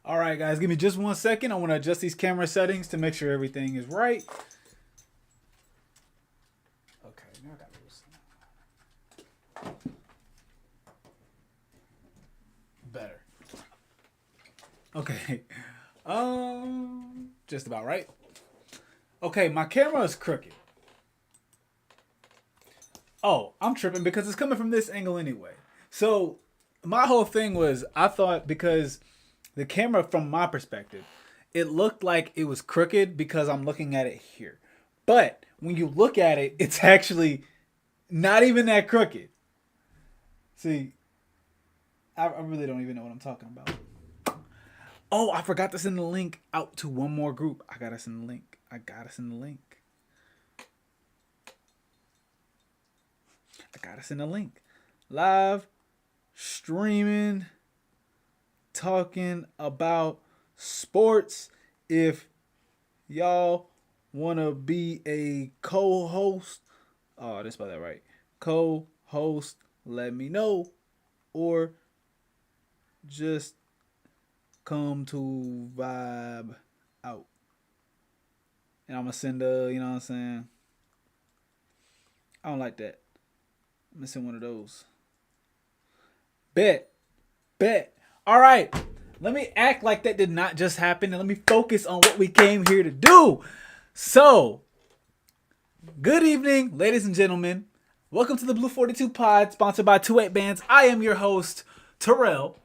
All right, guys, give me just 1 second. I want to adjust these camera settings to make sure everything is right. Okay, now I got this. Better. Okay. Just about right. Okay, my camera is crooked. Oh, I'm tripping because it's coming from this angle anyway. So my whole thing was I thought because the camera from my perspective, it looked like it was crooked because I'm looking at it here. But when you look at it, it's actually not even that crooked. See, I really don't even know what I'm talking about. Oh, I forgot to send the link out to one more group. I gotta send the link. Live streaming, talking about sports. If y'all wanna be a co-host, oh, I didn't spell that right. Co-host, let me know, or just come to vibe out. And I'm gonna send you know what I'm saying? I don't like that. I'm gonna send one of those. Bet. Bet. All right. Let me act like that did not just happen and let me focus on what we came here to do. So, good evening, ladies and gentlemen. Welcome to the BLU42 pod, sponsored by 28 Bands. I am your host, Terrell.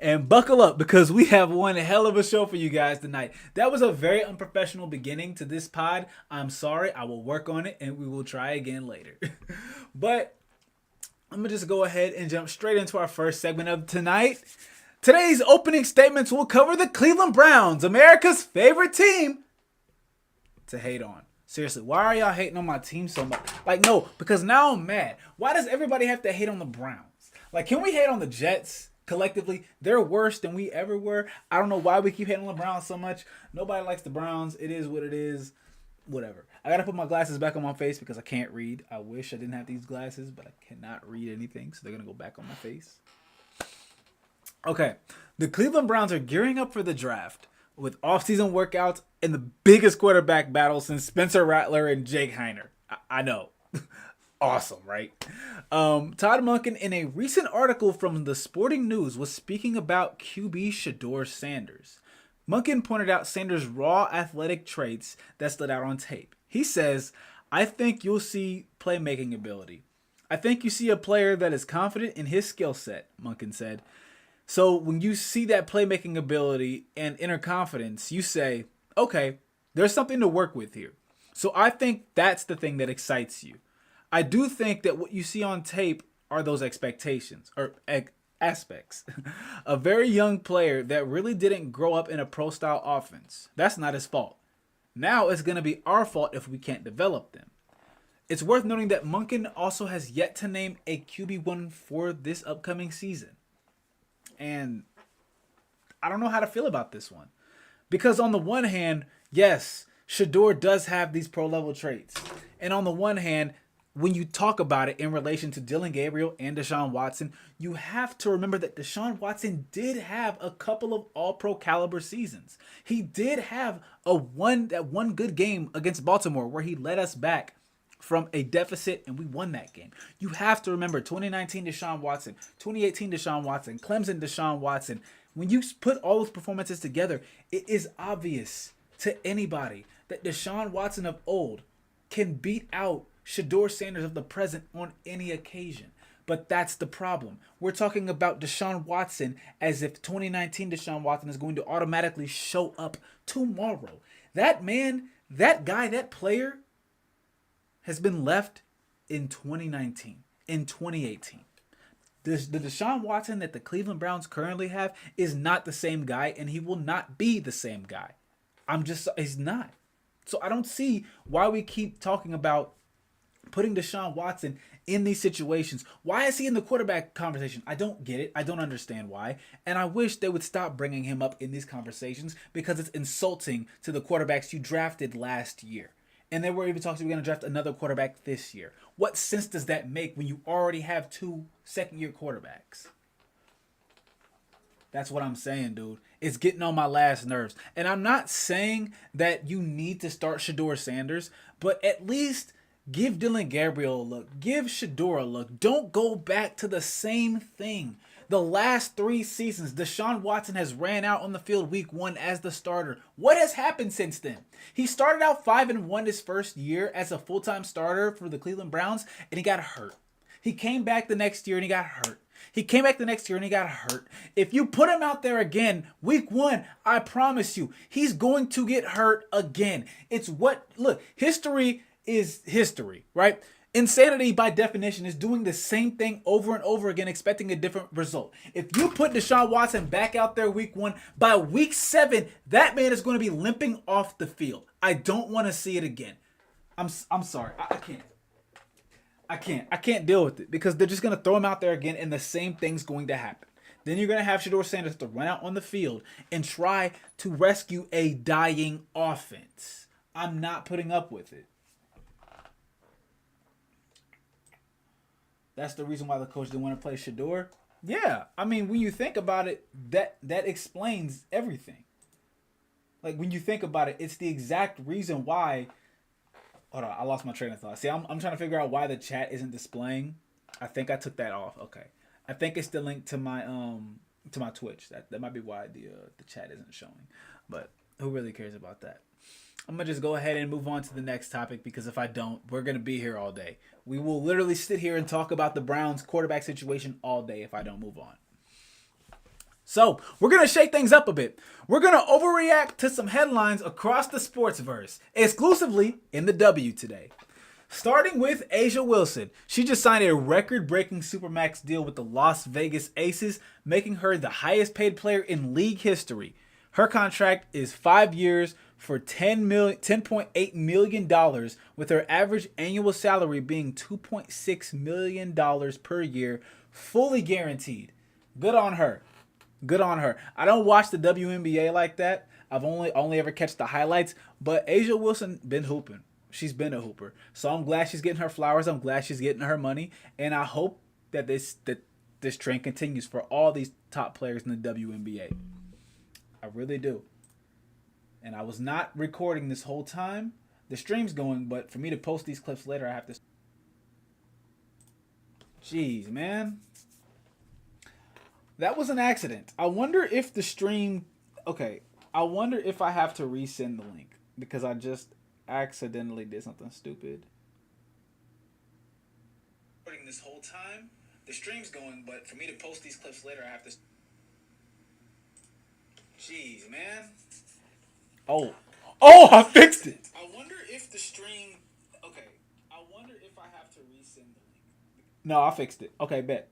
And buckle up because we have one hell of a show for you guys tonight. That was a very unprofessional beginning to this pod. I'm sorry. I will work on it and we will try again later. But I'm going to just go ahead and jump straight into our first segment of tonight. Today's opening statements will cover the Cleveland Browns, America's favorite team to hate on. Seriously, why are y'all hating on my team so much? Like, no, because now I'm mad. Why does everybody have to hate on the Browns? Like, can we hate on the Jets? Collectively, they're worse than we ever were. I don't know why we keep hating on the Browns so much. Nobody likes the Browns. It is what it is. Whatever. I gotta put my glasses back on my face because I can't read. I wish I didn't have these glasses, but I cannot read anything, so they're gonna go back on my face. Okay. The Cleveland Browns are gearing up for the draft with off-season workouts and the biggest quarterback battle since Spencer Rattler and Jake Heiner. I know. Awesome, right? Todd Monken, in a recent article from the Sporting News, was speaking about QB Shedeur Sanders. Monken pointed out Sanders' raw athletic traits that stood out on tape. He says, I think you'll see playmaking ability. I think you see a player that is confident in his skill set, Monken said. So when you see that playmaking ability and inner confidence, you say, okay, there's something to work with here. So I think that's the thing that excites you. I do think that what you see on tape are those expectations or aspects. A very young player that really didn't grow up in a pro-style offense. That's not his fault. Now it's going to be our fault if we can't develop them. It's worth noting that Monken also has yet to name a QB1 for this upcoming season. And I don't know how to feel about this one. Because on the one hand, yes, Shedeur does have these pro-level traits. And on the one hand, when you talk about it in relation to Dylan Gabriel and Deshaun Watson, you have to remember that Deshaun Watson did have a couple of all-pro caliber seasons. He did have that one good game against Baltimore where he led us back from a deficit and we won that game. You have to remember 2019 Deshaun Watson, 2018 Deshaun Watson, Clemson Deshaun Watson. When you put all those performances together, it is obvious to anybody that Deshaun Watson of old can beat out Shedeur Sanders of the present on any occasion. But that's the problem. We're talking about Deshaun Watson as if 2019 Deshaun Watson is going to automatically show up tomorrow. That man, that guy, that player has been left in 2019, in 2018. The Deshaun Watson that the Cleveland Browns currently have is not the same guy, and he will not be the same guy. He's not. So I don't see why we keep talking about putting Deshaun Watson in these situations. Why is he in the quarterback conversation? I don't get it. I don't understand why. And I wish they would stop bringing him up in these conversations because it's insulting to the quarterbacks you drafted last year. And then we're even talking, we're going to draft another quarterback this year. What sense does that make when you already have two second-year quarterbacks? That's what I'm saying, dude. It's getting on my last nerves. And I'm not saying that you need to start Shador Sanders, but at least give Dylan Gabriel a look. Give Shador a look. Don't go back to the same thing. The last 3 seasons, Deshaun Watson has ran out on the field week 1 as the starter. What has happened since then? He started out 5-1 his first year as a full-time starter for the Cleveland Browns, and he got hurt. He came back the next year and he got hurt. He came back the next year and he got hurt. If you put him out there again, week 1, I promise you, he's going to get hurt again. It's what, look, history is history, right? Insanity, by definition, is doing the same thing over and over again, expecting a different result. If you put Deshaun Watson back out there week 1, by week 7, that man is going to be limping off the field. I don't want to see it again. I'm sorry. I can't deal with it because they're just going to throw him out there again and the same thing's going to happen. Then you're going to have Shador Sanders to run out on the field and try to rescue a dying offense. I'm not putting up with it. That's the reason why the coach didn't want to play Shador. Yeah, I mean, when you think about it, that explains everything. Like, when you think about it, it's the exact reason why. Hold on, I lost my train of thought. See, I'm trying to figure out why the chat isn't displaying. I think I took that off. Okay, I think it's the link to my Twitch. That might be why the chat isn't showing. But who really cares about that? I'm going to just go ahead and move on to the next topic because if I don't, we're going to be here all day. We will literally sit here and talk about the Browns quarterback situation all day if I don't move on. So, we're going to shake things up a bit. We're going to overreact to some headlines across the sportsverse, exclusively in the W today. Starting with A'ja Wilson. She just signed a record-breaking Supermax deal with the Las Vegas Aces, making her the highest paid player in league history. Her contract is 5 years for $10.8 million, with her average annual salary being $2.6 million per year, fully guaranteed. Good on her. Good on her. I don't watch the WNBA like that. I've only ever catch the highlights, but A'ja Wilson been hooping. She's been a hooper. So I'm glad she's getting her flowers. I'm glad she's getting her money, and I hope that this trend continues for all these top players in the WNBA. I really do. And I was not recording this whole time. The stream's going, but for me to post these clips later, I have to. Jeez, man. That was an accident. I wonder if the stream. Okay. I wonder if I have to resend the link because I just accidentally did something stupid. Recording this whole time. The stream's going, but for me to post these clips later, I have to. Jeez, man. Oh, I fixed it. I wonder if the stream. Okay. I wonder if I have to resend the link. No, I fixed it. Okay, bet.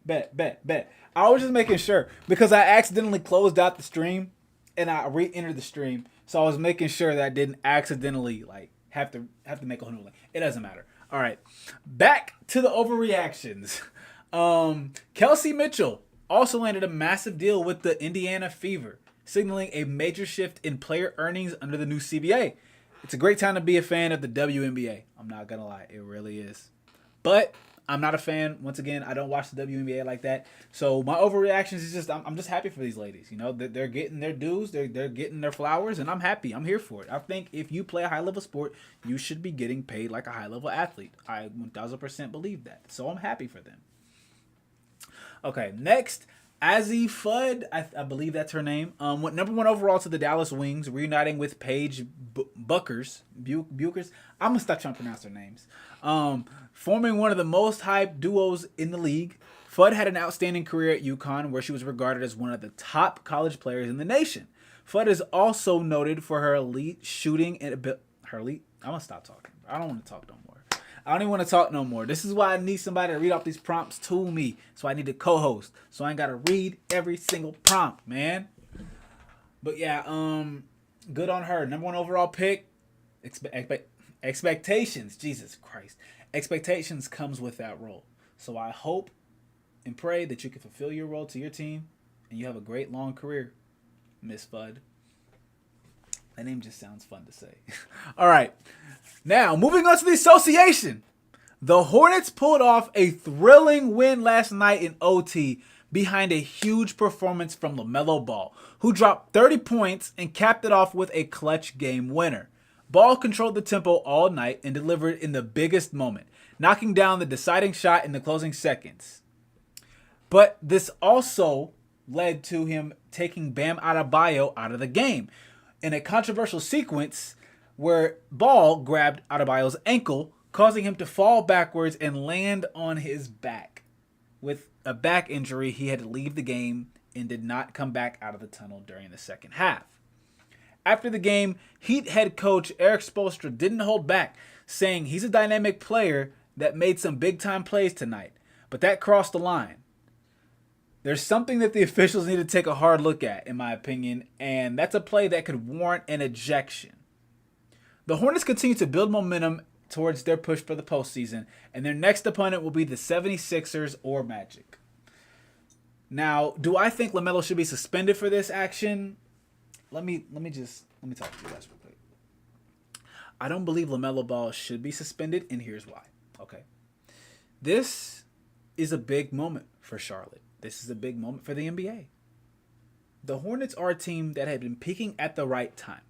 I was just making sure because I accidentally closed out the stream and I re-entered the stream. So I was making sure that I didn't accidentally have to make a whole new link. It doesn't matter. All right. Back to the overreactions. Kelsey Mitchell also landed a massive deal with the Indiana Fever, signaling a major shift in player earnings under the new CBA. It's a great time to be a fan of the WNBA. I'm not going to lie. It really is. But I'm not a fan. Once again, I don't watch the WNBA like that. So my overreactions is just, I'm just happy for these ladies. You know, they're getting their dues. They're getting their flowers, and I'm happy. I'm here for it. I think if you play a high-level sport, you should be getting paid like a high-level athlete. I 1,000% believe that. So I'm happy for them. Okay, next. Azzi Fudd, I believe that's her name, went number 1 overall to the Dallas Wings, reuniting with Paige Bueckers. I'm going to stop trying to pronounce their names. Forming one of the most hyped duos in the league. Fudd had an outstanding career at UConn, where she was regarded as one of the top college players in the nation. Fudd is also noted for her elite shooting and I'm going to stop talking. I don't want to talk no more. I don't even want to talk no more. This is why I need somebody to read off these prompts to me. So I need a co-host. So I ain't got to read every single prompt, man. But yeah, good on her. Number 1 overall pick. Expectations. Jesus Christ. Expectations comes with that role. So I hope and pray that you can fulfill your role to your team and you have a great long career, Miss Fudd. That name just sounds fun to say. All right. Now, moving on to the association. The Hornets pulled off a thrilling win last night in OT, behind a huge performance from LaMelo Ball, who dropped 30 points and capped it off with a clutch game winner. Ball controlled the tempo all night and delivered in the biggest moment, knocking down the deciding shot in the closing seconds. But this also led to him taking Bam Adebayo out of the game in a controversial sequence where Ball grabbed Adebayo's ankle, causing him to fall backwards and land on his back. With a back injury, he had to leave the game and did not come back out of the tunnel during the second half. After the game, Heat head coach Eric Spoelstra didn't hold back, saying he's a dynamic player that made some big-time plays tonight, but that crossed the line. There's something that the officials need to take a hard look at, in my opinion, and that's a play that could warrant an ejection. The Hornets continue to build momentum towards their push for the postseason, and their next opponent will be the 76ers or Magic. Now, do I think LaMelo should be suspended for this action? Let me talk to you guys real quick. I don't believe LaMelo Ball should be suspended, and here's why. Okay. This is a big moment for Charlotte. This is a big moment for the NBA. The Hornets are a team that had been peaking at the right time.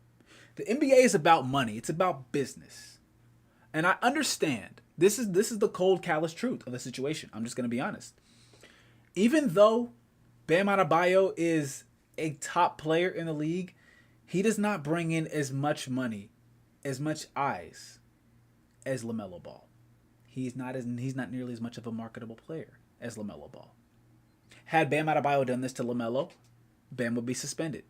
The NBA is about money. It's about business. And I understand. This is the cold, callous truth of the situation. I'm just going to be honest. Even though Bam Adebayo is a top player in the league, he does not bring in as much money, as much eyes as LaMelo Ball. He's not nearly as much of a marketable player as LaMelo Ball. Had Bam Adebayo done this to LaMelo, Bam would be suspended.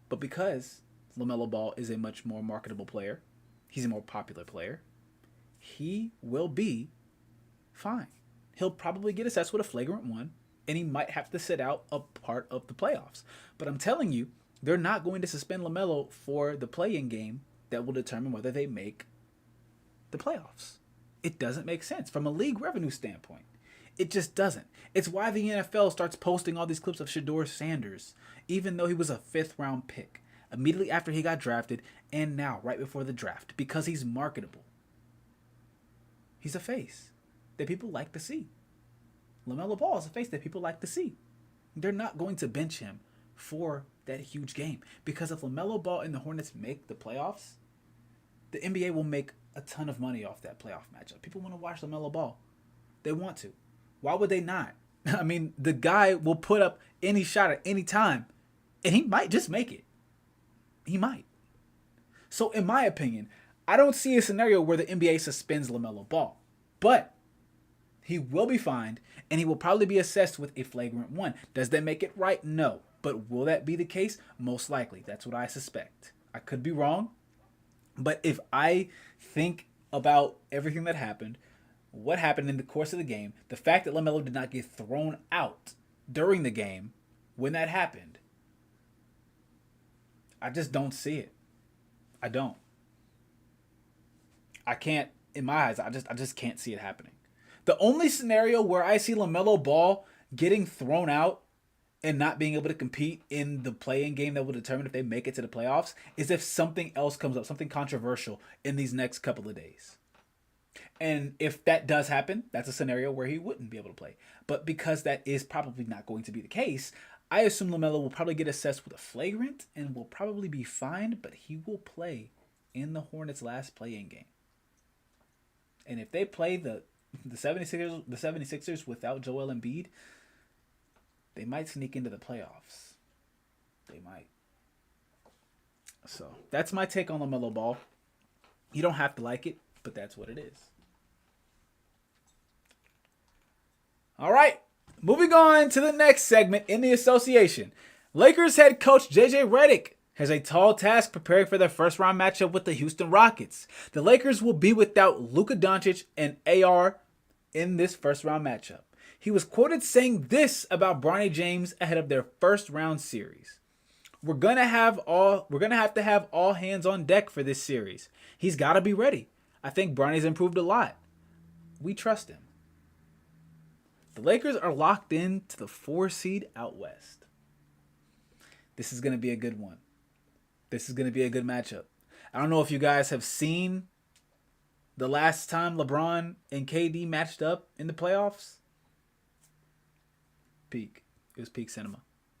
But because LaMelo Ball is a much more marketable player, he's a more popular player, he will be fine. He'll probably get assessed with a flagrant one, and he might have to sit out a part of the playoffs. But I'm telling you, they're not going to suspend LaMelo for the play-in game that will determine whether they make the playoffs. It doesn't make sense from a league revenue standpoint. It just doesn't. It's why the NFL starts posting all these clips of Shedeur Sanders, even though he was a 5th-round pick, immediately after he got drafted, and now, right before the draft, because he's marketable. He's a face that people like to see. LaMelo Ball is a face that people like to see. They're not going to bench him for that huge game, because if LaMelo Ball and the Hornets make the playoffs, the NBA will make a ton of money off that playoff matchup. People want to watch LaMelo Ball. They want to. Why would they not? I mean, the guy will put up any shot at any time, and he might just make it. He might. So, in my opinion, I don't see a scenario where the NBA suspends LaMelo Ball. But he will be fined, and he will probably be assessed with a flagrant one. Does that make it right? No. But will that be the case? Most likely. That's what I suspect. I could be wrong. But if I think about everything that happened, what happened in the course of the game, the fact that LaMelo did not get thrown out during the game when that happened, I just don't see it. I don't. I can't, in my eyes, I just can't see it happening. The only scenario where I see LaMelo Ball getting thrown out and not being able to compete in the play-in game that will determine if they make it to the playoffs is if something else comes up, something controversial in these next couple of days. And if that does happen, that's a scenario where he wouldn't be able to play. But because that is probably not going to be the case, I assume LaMelo will probably get assessed with a flagrant and will probably be fined, but he will play in the Hornets' last play-in game. And if they play the 76ers without Joel Embiid, they might sneak into the playoffs. They might. So, that's my take on LaMelo Ball. You don't have to like it, but that's what it is. All right, moving on to the next segment in the association. Lakers head coach JJ Redick has a tall task preparing for their first-round matchup with the Houston Rockets. The Lakers will be without Luka Doncic and AR in this first-round matchup. He was quoted saying this about Bronny James ahead of their first-round series. We're gonna have to have all hands on deck for this series. He's got to be ready. I think Bronny's improved a lot. We trust him. The Lakers are locked in to the 4 seed out west. This is going to be a good one. This is going to be a good matchup. I don't know if you guys have seen the last time LeBron and KD matched up in the playoffs. peak. It was peak cinema.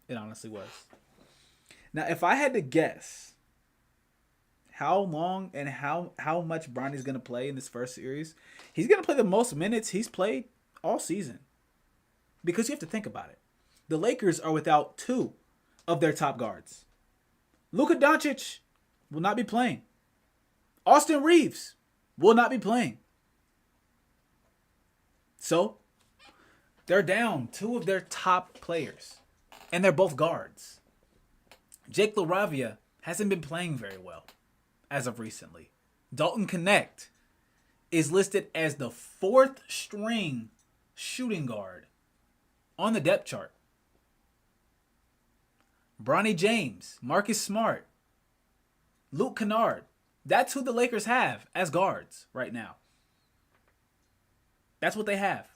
It honestly was. Now, if I had to guess how long and how much Bronny's going to play in this first series, he's going to play the most minutes he's played all season. Because you have to think about it. The Lakers are without 2 of their top guards. Luka Doncic will not be playing. Austin Reeves will not be playing. So, they're down 2 of their top players. And they're both guards. Jake LaRavia hasn't been playing very well as of recently. Dalton Connect is listed as the 4th string shooting guard on the depth chart. Bronny James, Marcus Smart, Luke Kennard. That's who the Lakers have as guards right now. That's what they have.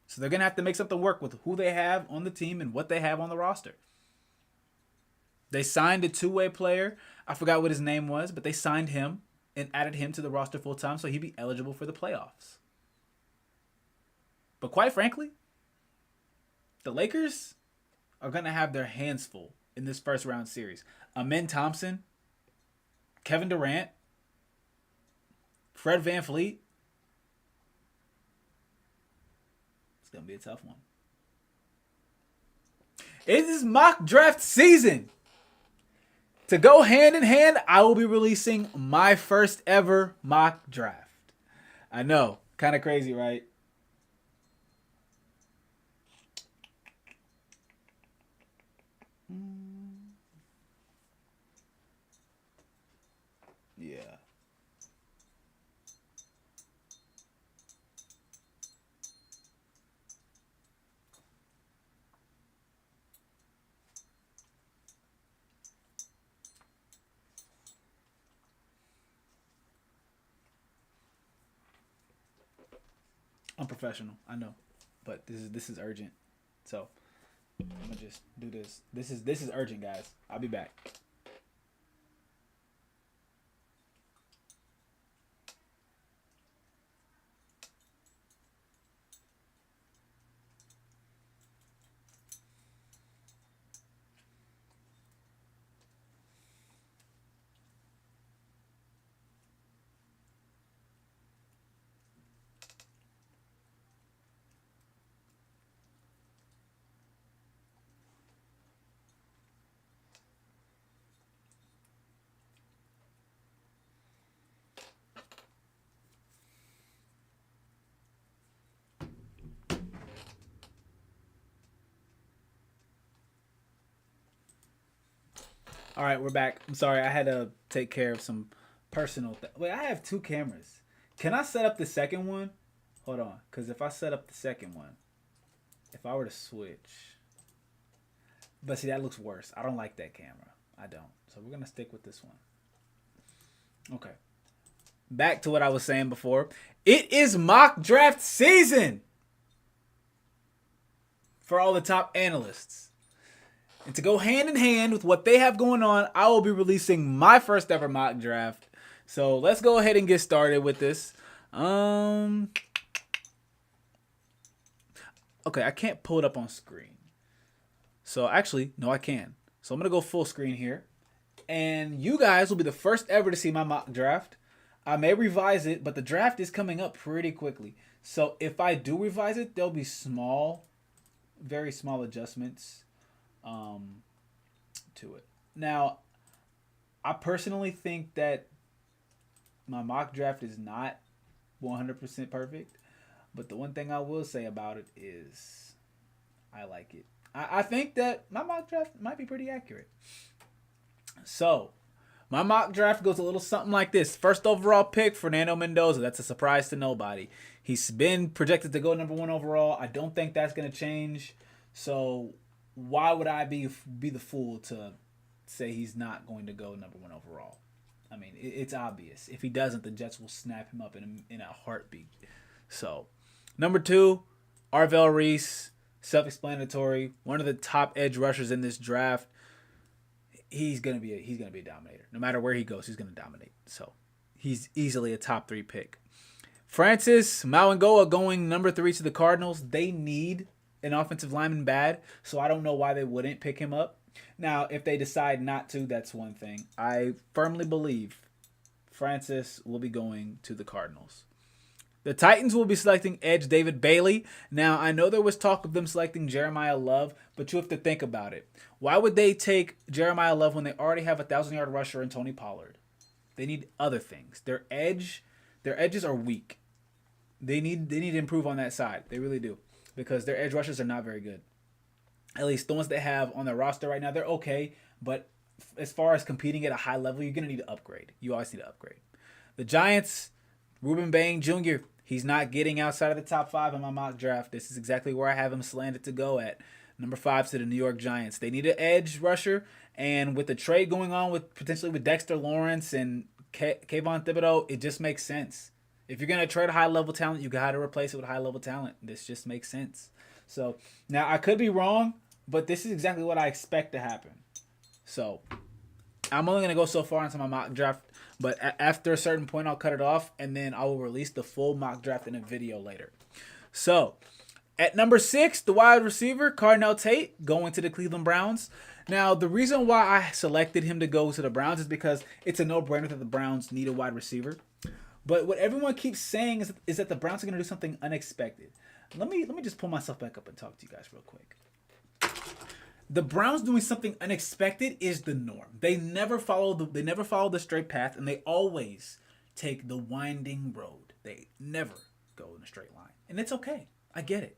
So they're going to have to make something work with who they have on the team and what they have on the roster. They signed a 2-way player. I forgot what his name was, but they signed him and added him to the roster full time so he'd be eligible for the playoffs. But quite frankly, the Lakers are going to have their hands full in this first round series. Amen Thompson, Kevin Durant, Fred VanVleet. It's going to be a tough one. It is mock draft season. To go hand in hand, I will be releasing my first ever mock draft. I know, kind of crazy, right? Yeah. Unprofessional, I know, but this is urgent. So I'm gonna just do this. This is urgent, guys. I'll be back. All right, we're back. I'm sorry, I had to take care of some personal Wait, I have 2 cameras. Can I set up the second one? Hold on, because if I set up the second one, if I were to switch, but see, that looks worse. I don't like that camera. I don't. So we're going to stick with this one. Okay. Back to what I was saying before. It is mock draft season for all the top analysts. And to go hand in hand with what they have going on, I will be releasing my first ever mock draft. So let's go ahead and get started with this. Okay, I can't pull it up on screen. So actually, no, I can. So I'm going to go full screen here. And you guys will be the first ever to see my mock draft. I may revise it, but the draft is coming up pretty quickly. So if I do revise it, there'll be small, very small adjustments to it. Now, I personally think that my mock draft is not 100% perfect, but the one thing I will say about it is I like it. I think that my mock draft might be pretty accurate. So, my mock draft goes a little something like this. First overall pick, Fernando Mendoza. That's a surprise to nobody. He's been projected to go number 1 overall. I don't think that's going to change. So, why would I be the fool to say he's not going to go number 1 overall? I mean, it's obvious. If he doesn't, the Jets will snap him up in a heartbeat. So, number 2, Arvell Reese. Self-explanatory. One of the top edge rushers in this draft. He's gonna be a dominator. No matter where he goes, he's gonna dominate. So, he's easily a top 3 pick. Francis Mauangoa going number 3 to the Cardinals. They need an offensive lineman bad, so I don't know why they wouldn't pick him up. Now, if they decide not to, that's one thing. I firmly believe Francis will be going to the Cardinals. The Titans will be selecting edge David Bailey. Now, I know there was talk of them selecting Jeremiah Love, but you have to think about it. Why would they take Jeremiah Love when they already have a 1,000-yard rusher in Tony Pollard? They need other things. Their edges are weak. They need to improve on that side. They really do, because their edge rushers are not very good. At least the ones they have on their roster right now, they're okay. But as far as competing at a high level, you're going to need to upgrade. You always need to upgrade. The Giants, Ruben Bain Jr., he's not getting outside of the top 5 in my mock draft. This is exactly where I have him slanted to go at. Number 5 to the New York Giants. They need an edge rusher. And with the trade going on with potentially with Dexter Lawrence and Kayvon Thibodeau, it just makes sense. If you're going to trade a high-level talent, you got to replace it with high-level talent. This just makes sense. So, now I could be wrong, but this is exactly what I expect to happen. So, I'm only going to go so far into my mock draft, but after a certain point, I'll cut it off, and then I will release the full mock draft in a video later. So, at number 6, the wide receiver, Cardell Tate, going to the Cleveland Browns. Now, the reason why I selected him to go to the Browns is because it's a no-brainer that the Browns need a wide receiver. But what everyone keeps saying is that the Browns are going to do something unexpected. Let me just pull myself back up and talk to you guys real quick. The Browns doing something unexpected is the norm. They never follow the straight path, and they always take the winding road. They never go in a straight line. And it's okay. I get it.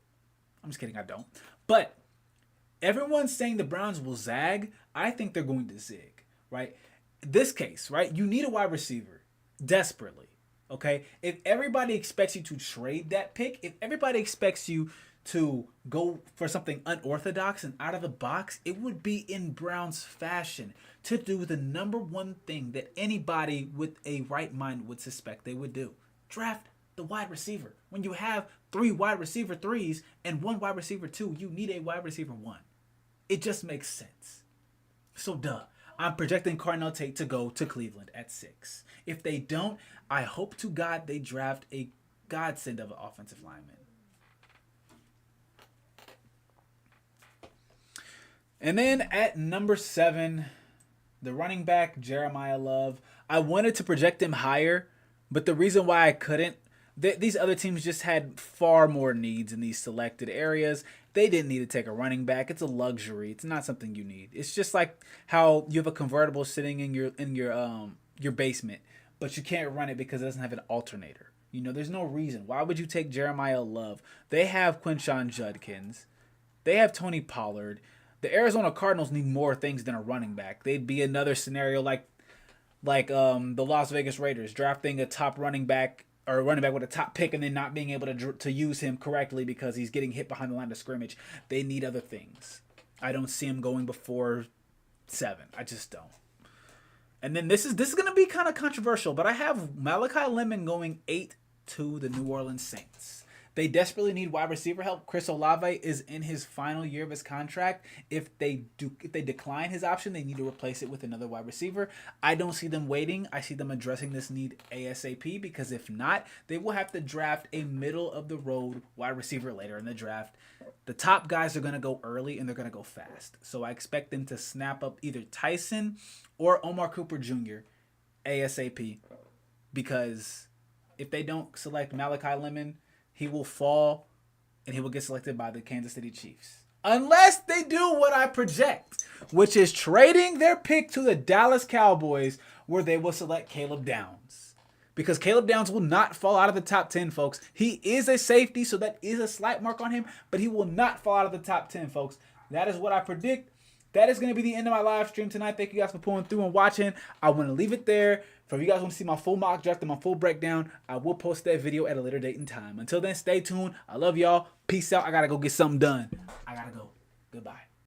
I'm just kidding, I don't. But everyone's saying the Browns will zag. I think they're going to zig, right? This case, right? You need a wide receiver desperately. Okay, if everybody expects you to trade that pick, if everybody expects you to go for something unorthodox and out of the box, it would be in Browns fashion to do the number one thing that anybody with a right mind would suspect they would do. Draft the wide receiver. When you have 3 wide receiver 3s and 1 wide receiver 2, you need a wide receiver 1. It just makes sense. So duh. I'm projecting Cardell Tate to go to Cleveland at 6. If they don't, I hope to God they draft a godsend of an offensive lineman. And then at number 7, the running back, Jeremiah Love. I wanted to project him higher, but the reason why I couldn't, these other teams just had far more needs in these selected areas. They didn't need to take a running back. It's a luxury. It's not something you need. It's just like how you have a convertible sitting in your basement, but you can't run it because it doesn't have an alternator. You know, there's no reason. Why would you take Jeremiah Love? They have Quinshon Judkins. They have Tony Pollard. The Arizona Cardinals need more things than a running back. They'd be another scenario like the Las Vegas Raiders drafting a top running back or a running back with a top pick and then not being able to use him correctly because he's getting hit behind the line of scrimmage. They need other things. I don't see him going before 7. I just don't. And then this is going to be kind of controversial, but I have Malachi Lemon going 8 to the New Orleans Saints. They desperately need wide receiver help. Chris Olave is in his final year of his contract. If they decline his option, they need to replace it with another wide receiver. I don't see them waiting. I see them addressing this need ASAP because if not, they will have to draft a middle-of-the-road wide receiver later in the draft. The top guys are going to go early and they're going to go fast. So I expect them to snap up either Tyson or Omar Cooper Jr. ASAP because if they don't select Malachi Lemon, he will fall and he will get selected by the Kansas City Chiefs. Unless they do what I project, which is trading their pick to the Dallas Cowboys where they will select Caleb Downs. Because Caleb Downs will not fall out of the top 10, folks. He is a safety, so that is a slight mark on him, but he will not fall out of the top 10, folks. That is what I predict. That is going to be the end of my live stream tonight. Thank you guys for pulling through and watching. I want to leave it there. If you guys want to see my full mock draft and my full breakdown, I will post that video at a later date and time. Until then, stay tuned. I love y'all. Peace out. I got to go get something done. I got to go. Goodbye.